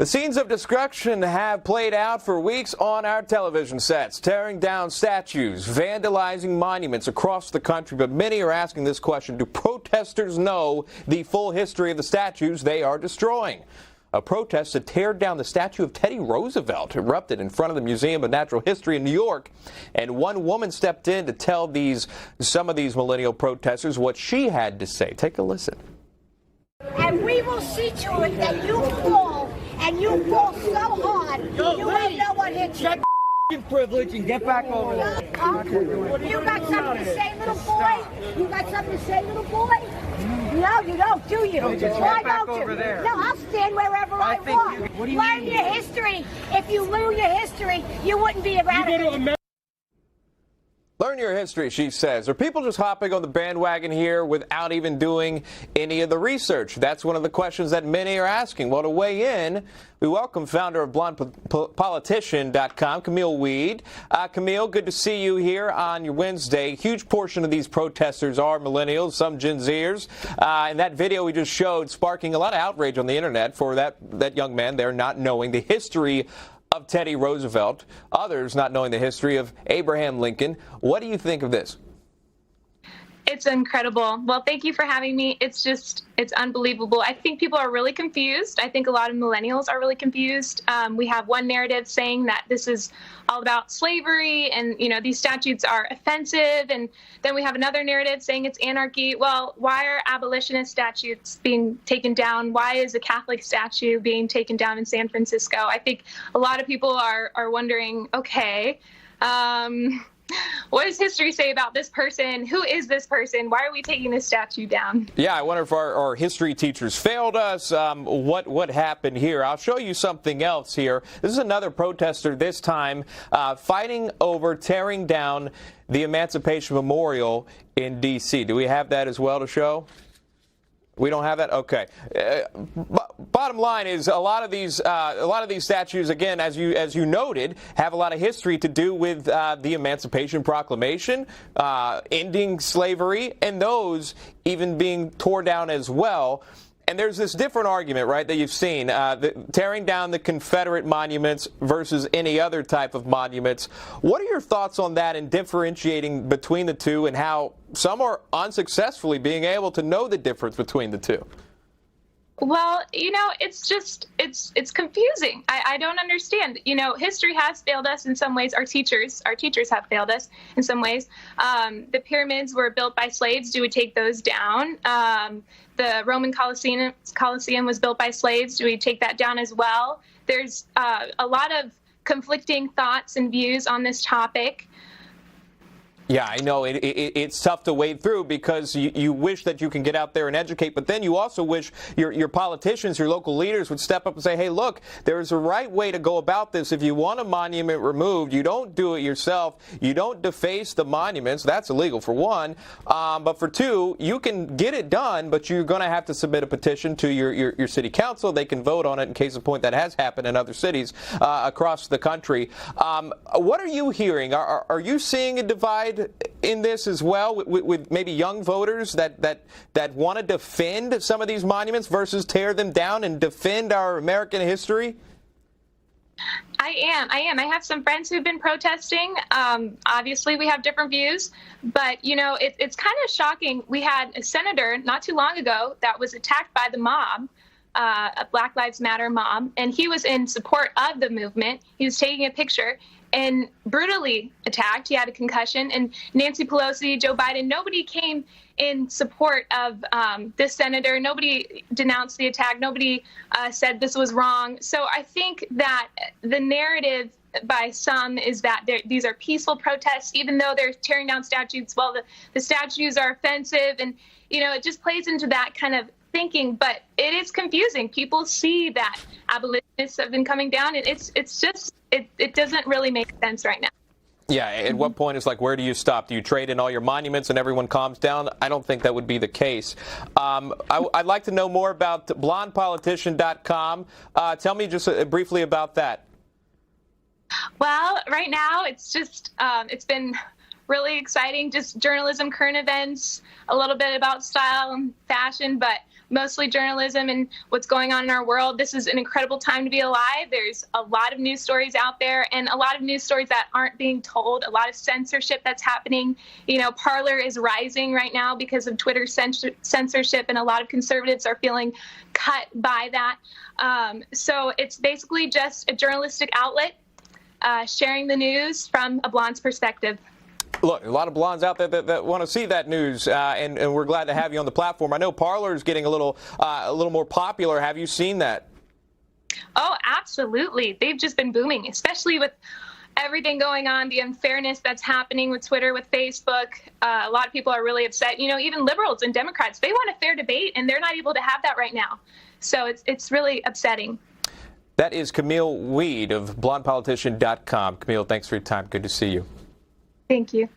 The scenes of destruction have played out for weeks on our television sets, tearing down statues, vandalizing monuments across the country. But many are asking this question: do protesters know the full history of the statues they are destroying? A protest to tear down the statue of Teddy Roosevelt erupted in front of the Museum of Natural History in New York, and one woman stepped in to tell some of these millennial protesters what she had to say. Take a listen. And we will see to it that you fall, and you fall so hard, you won't know what hit you. Check your privilege and get back over there. You got something to say, little boy? You got something to say, little boy? No, you don't, do you? No, just why get back don't over you? there. No, I'll stand wherever I want. What do you Learn mean? your history. If you knew your history, you wouldn't be around. Learn your history, she says. Are people just hopping on the bandwagon here without even doing any of the research? That's one of the questions that many are asking. Well, to weigh in, we welcome founder of BlondePolitician.com, Camille Wead. Camille, good to see you here on your Wednesday. Huge portion of these protesters are millennials, some Gen Zers. And that video we just showed sparking a lot of outrage on the internet for that young man there not knowing the history of Teddy Roosevelt, others not knowing the history of Abraham Lincoln. What do you think of this? It's incredible. Well, thank you for having me. It's unbelievable. I think people are really confused. I think a lot of millennials are really confused. We have one narrative saying that this is all about slavery and, these statutes are offensive. And then we have another narrative saying it's anarchy. Well, why are abolitionist statutes being taken down? Why is a Catholic statue being taken down in San Francisco? I think a lot of people are wondering, okay, what does history say about this person? Who is this person? Why are we taking this statue down? Yeah, I wonder if our history teachers failed us. What happened here? I'll show you something else here. This is another protester, this time fighting over tearing down the Emancipation Memorial in D.C. Do we have that as well to show? We don't have that? Okay. Bottom line is a lot of these statues, again, as you noted, have a lot of history to do with the Emancipation Proclamation, ending slavery, and those even being torn down as well. And there's this different argument, right, that you've seen, tearing down the Confederate monuments versus any other type of monuments. What are your thoughts on that and differentiating between the two, and how some are unsuccessfully being able to know the difference between the two? Well, it's confusing. I don't understand. History has failed us in some ways. Our teachers have failed us in some ways. The pyramids were built by slaves. Do we take those down? The Roman Colosseum was built by slaves. Do we take that down as well? There's a lot of conflicting thoughts and views on this topic. Yeah, I know. It's tough to wade through because you wish that you can get out there and educate, but then you also wish your politicians, your local leaders would step up and say, hey, look, there's a right way to go about this. If you want a monument removed, you don't do it yourself. You don't deface the monuments. That's illegal, for one. But for two, you can get it done, but you're going to have to submit a petition to your city council. They can vote on it in case of point. That has happened in other cities across the country. What are you hearing? Are you seeing a divide in this as well, with maybe young voters that want to defend some of these monuments versus tear them down and defend our American history? I am. I have some friends who've been protesting. Obviously, we have different views, but, it's kind of shocking. We had a senator not too long ago that was attacked by the mob, a Black Lives Matter mob, and he was in support of the movement. He was taking a picture and brutally attacked. He had a concussion. And Nancy Pelosi, Joe Biden, nobody came in support of this senator. Nobody denounced the attack. Nobody said this was wrong. So I think that the narrative by some is that these are peaceful protests, even though they're tearing down statues. Well, the statues are offensive. And, it just plays into that kind of thinking, but it is confusing. People see that abolitionists have been coming down, and it doesn't really make sense right now. Yeah, at what point it's like, where do you stop? Do you trade in all your monuments and everyone calms down? I don't think that would be the case. I'd like to know more about BlondePolitician.com. Tell me just briefly about that. Well, right now it's just it's been really exciting, just journalism, current events, a little bit about style and fashion, but mostly journalism and what's going on in our world. This is an incredible time to be alive. There's a lot of news stories out there and a lot of news stories that aren't being told, a lot of censorship that's happening. You know, Parler is rising right now because of Twitter censorship, and a lot of conservatives are feeling cut by that. So it's basically just a journalistic outlet sharing the news from a blonde's perspective. Look, a lot of blondes out there that want to see that news, and we're glad to have you on the platform. I know Parler is getting a little more popular. Have you seen that? Oh, absolutely. They've just been booming, especially with everything going on, the unfairness that's happening with Twitter, with Facebook. A lot of people are really upset. You know, even liberals and Democrats, they want a fair debate, and they're not able to have that right now. So it's really upsetting. That is Camille Wead of blondepolitician.com. Camille, thanks for your time. Good to see you. Thank you.